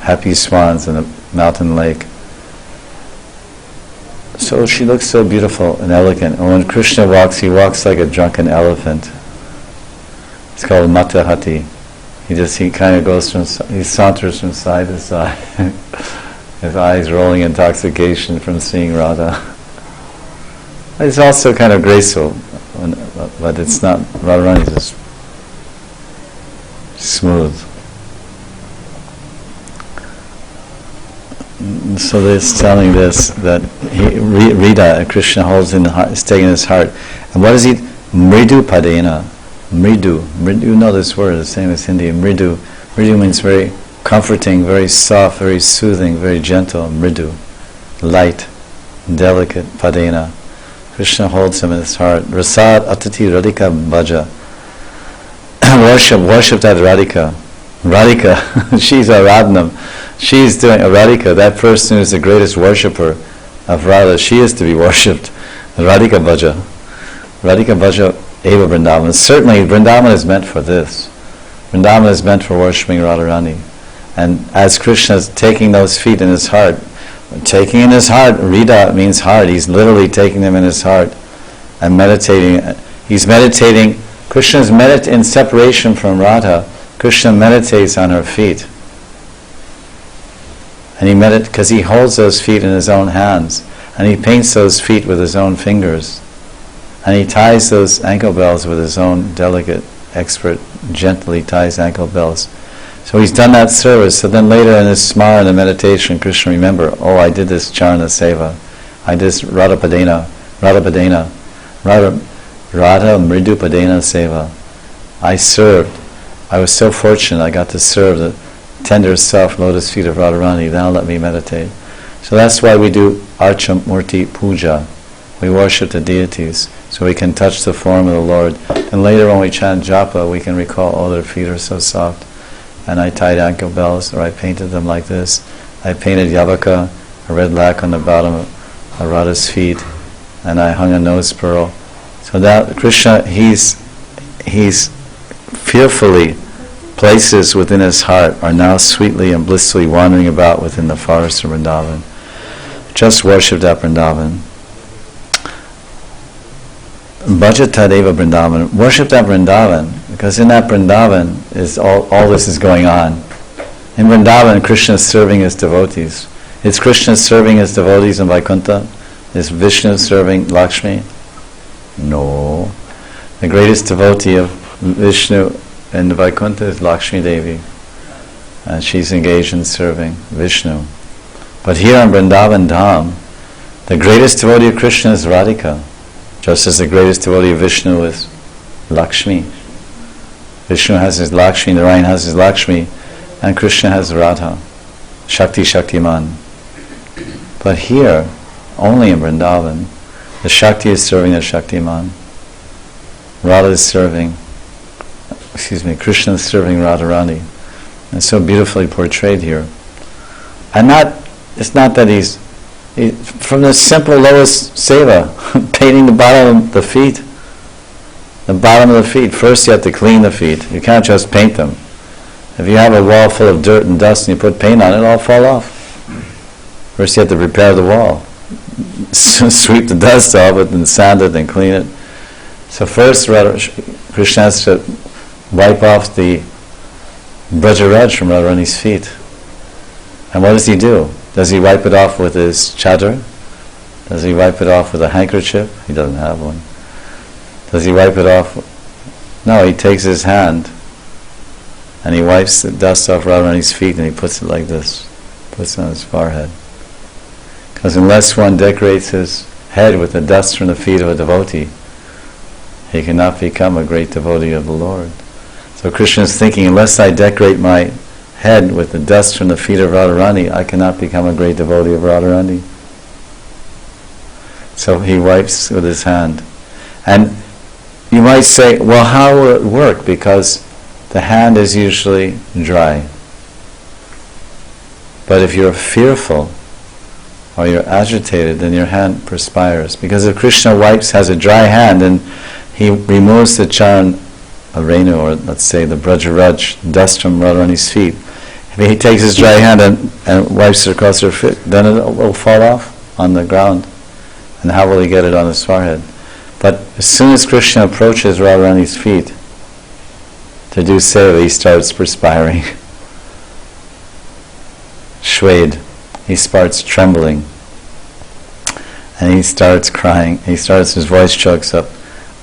happy swans in a mountain lake. So she looks so beautiful and elegant. And when Krishna walks, he walks like a drunken elephant. It's called Matahati. He kind of he saunters from side to side. His eyes rolling intoxication from seeing Radha. It's also kind of graceful, but it's not. Radharani is just smooth. So it's telling this that Rida, Krishna holds in the heart, is taking his heart. And what is he? Mridu Padena. Mridu. You know this word, the same as Hindi. Mridu. Mridu means very comforting, very soft, very soothing, very gentle. Mridu. Light, delicate. Padena. Krishna holds him in his heart. Rasad Atati Radhika Bhaja. Worship that Radhika. Radhika, she's Aradhanam. She's doing Radhika, that person who is the greatest worshipper of Radha. She is to be worshipped. Radhika Bhaja. Radhika Bhaja Eva Vrindavan. Certainly Vrindavan is meant for this. Vrindavan is meant for worshipping Radharani. And as Krishna is taking those feet in his heart, Rida means heart. He's literally taking them in his heart and meditating. He's meditating. Krishna is in separation from Radha. Krishna meditates on her feet. And because he holds those feet in his own hands. And he paints those feet with his own fingers. And he ties those ankle bells with his own delicate, expert, gently ties ankle bells. So he's done that service. So then later in his smara, in the meditation, Krishna remember, I did this charana seva. I did this Radha Mridu Padena seva. I served. I was so fortunate I got to serve the tender, soft lotus feet of Radharani. Now let me meditate. So that's why we do Archa Murti Puja. We worship the deities, so we can touch the form of the Lord. And later when we chant japa, we can recall, oh, their feet are so soft. And I tied ankle bells, or I painted them like this. I painted yavaka, a red lac on the bottom of Radha's feet, and I hung a nose pearl. So that Krishna, he's fearfully, places within his heart are now sweetly and blissfully wandering about within the forest of Vrindavan. Just worship that Vrindavan. Bhajatadeva Vrindavan. Worship that Vrindavan, because in that Vrindavan is all this is going on. In Vrindavan, Krishna is serving his devotees. Is Krishna serving his devotees in Vaikuntha? Is Vishnu serving Lakshmi? No. The greatest devotee of Vishnu in Vaikuntha is Lakshmi Devi. And she's engaged in serving Vishnu. But here in Vrindavan Dham, the greatest devotee of Krishna is Radhika, just as the greatest devotee of Vishnu is Lakshmi. Vishnu has his Lakshmi, Narayan has his Lakshmi, and Krishna has Radha, Shakti Shaktiman. But here, only in Vrindavan, the Shakti is serving the Shaktiman. Radha is serving, Krishna is serving Radharani. And so beautifully portrayed here. And it's not that he's from the simple lowest seva, painting the bottom of the feet. The bottom of the feet. First you have to clean the feet. You can't just paint them. If you have a wall full of dirt and dust and you put paint on it, it'll all fall off. First you have to repair the wall. Sweep the dust off it and sand it and clean it. So first Krishna has to wipe off the Vraja-bhajan from Radharani's feet. And what does he do? Does he wipe it off with his chadar? Does he wipe it off with a handkerchief? He doesn't have one. Does he wipe it off? No, he takes his hand and he wipes the dust off Radharani's feet and he puts it like this. Puts it on his forehead. Because unless one decorates his head with the dust from the feet of a devotee, he cannot become a great devotee of the Lord. So Krishna is thinking, unless I decorate my head with the dust from the feet of Radharani, I cannot become a great devotee of Radharani. So he wipes with his hand. And you might say, well, how will it work? Because the hand is usually dry. But if you're fearful or you're agitated, then your hand perspires. Because if Krishna has a dry hand and he removes the charan renu, or let's say the Vraja-bhajan, dust from Radharani's feet, if he takes his dry hand and wipes it across her feet, then it will fall off on the ground. And how will he get it on his forehead? But as soon as Krishna approaches Radharani's feet to do seva, he starts perspiring. Shwed. He starts trembling. And he starts crying. His voice chokes up.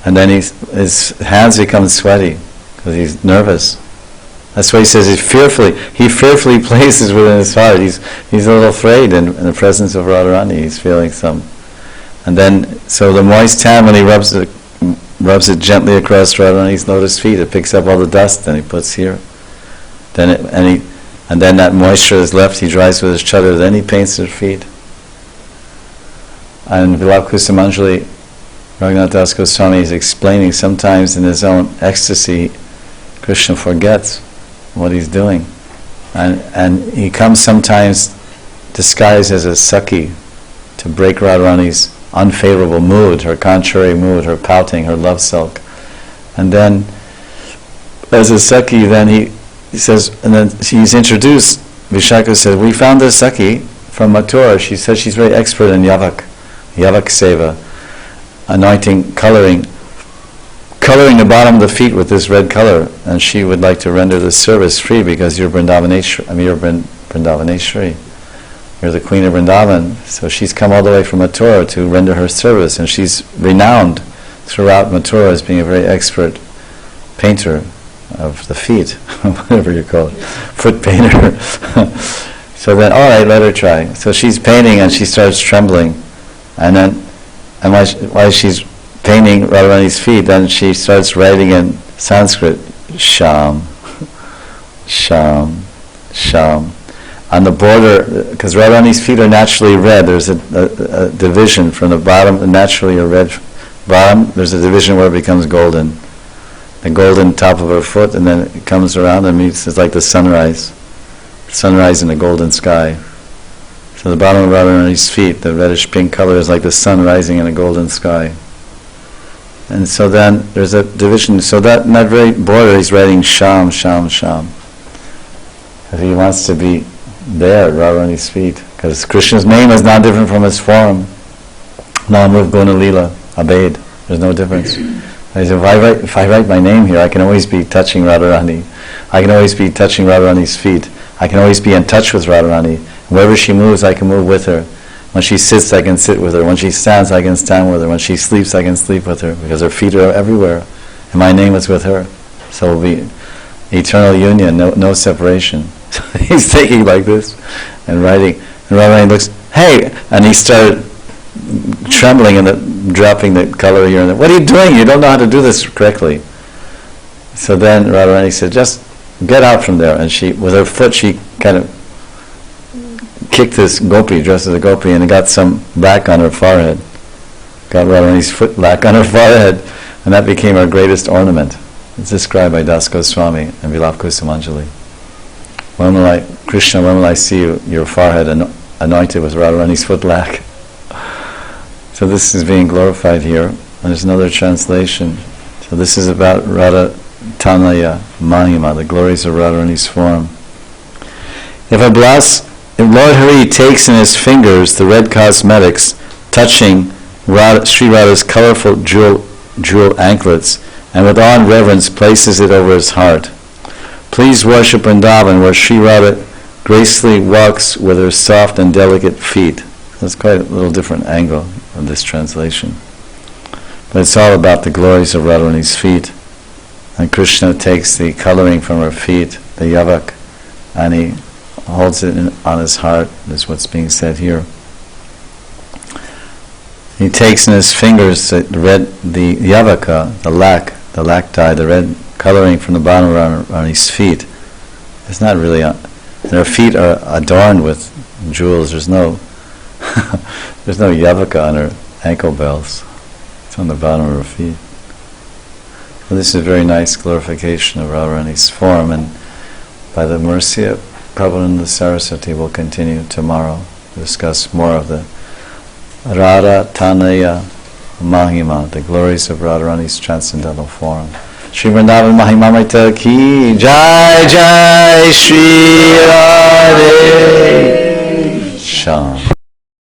And then his hands become sweaty because he's nervous. That's why he says he fearfully places within his heart. He's a little afraid in the presence of Radharani. He's feeling some. And then, so the moist hand, when he rubs it gently across Radharani's lotus feet, it picks up all the dust and he puts here. And then that moisture is left, he dries with his chadar, then he paints her feet. And Vilapa-Kusumanjali, Raghunath Das Goswami is explaining sometimes in his own ecstasy, Krishna forgets what he's doing. And he comes sometimes disguised as a Sakhi to break Radharani's unfavorable mood, her contrary mood, her pouting, her love sulk. And then, as a Sakhi, then he says, and then he's introduced, Vishaka says, we found this Sakhi from Mathura. She says she's very expert in Yavak Seva, anointing, coloring the bottom of the feet with this red color, and she would like to render this service free because you're Vrindavaneshwari. You're the Queen of Vrindavan, so she's come all the way from Mathura to render her service, and she's renowned throughout Mathura as being a very expert painter of the feet, whatever you call it, foot painter. So then, all right, let her try. So she's painting and she starts trembling, and while she's painting Radharani's feet, then she starts writing in Sanskrit, Sham, Sham, Sham. on the border, because Radharani's feet are naturally red, there's a division from the bottom, naturally a red bottom, there's a division where it becomes golden. The golden top of her foot, and then it comes around and meets, it's like the sunrise in the golden sky. So the bottom of Radharani's feet, the reddish pink color, is like the sun rising in a golden sky. And so then there's a division, so that in that very border he's writing Sham, Sham, Sham. Because he wants to be there at Radharani's feet. Because Krishna's name is not different from his form. Namrup Guna Lila, Abed. There's no difference. He said, if I write my name here, I can always be touching Radharani. I can always be touching Radharani's feet. I can always be in touch with Radharani. Wherever she moves, I can move with her. When she sits, I can sit with her. When she stands, I can stand with her. When she sleeps, I can sleep with her. Because her feet are everywhere. And my name is with her. So it will be eternal union, no separation. So he's taking like this and writing. And Radharani looks, hey! And he started trembling and dropping the color here and there. What are you doing? You don't know how to do this correctly. So then Radharani said, just get out from there. And she, with her foot, she kind of kicked this gopi, dressed as a gopi, and it got some black on her forehead. Got Radharani's foot black on her forehead, and that became her greatest ornament. It's described by Das Goswami and Vilapa Kusumanjali. Krishna, when will I see your forehead anointed with Radharani's foot black? So this is being glorified here. And there's another translation. So this is about Radha Tanaya Mahima, the glories of Radharani's form. If Lord Hari takes in his fingers the red cosmetics touching Sri Radha's colorful jewel anklets, and with awe and reverence places it over his heart, please worship Vrindavan, where Sri Radha gracefully walks with her soft and delicate feet. That's quite a little different angle of this translation. But it's all about the glories of Radharani's feet. And Krishna takes the coloring from her feet, the yavak, and he holds it on his heart. That's what's being said here. He takes in his fingers the yavaka, the lac dye, the red coloring from the bottom of Radharani's feet. It's not really, and her feet are adorned with jewels. There's no yavaka on her ankle bells. It's on the bottom of her feet. Well, this is a very nice glorification of Radharani's form, and by the mercy of Prabhupada Saraswati, we'll continue tomorrow to discuss more of the Radha Tanaya Mahima, the glories of Radharani's transcendental form. Shri Vrindavana Mahimamrta ki Jai Jai Shri Radhe Sham.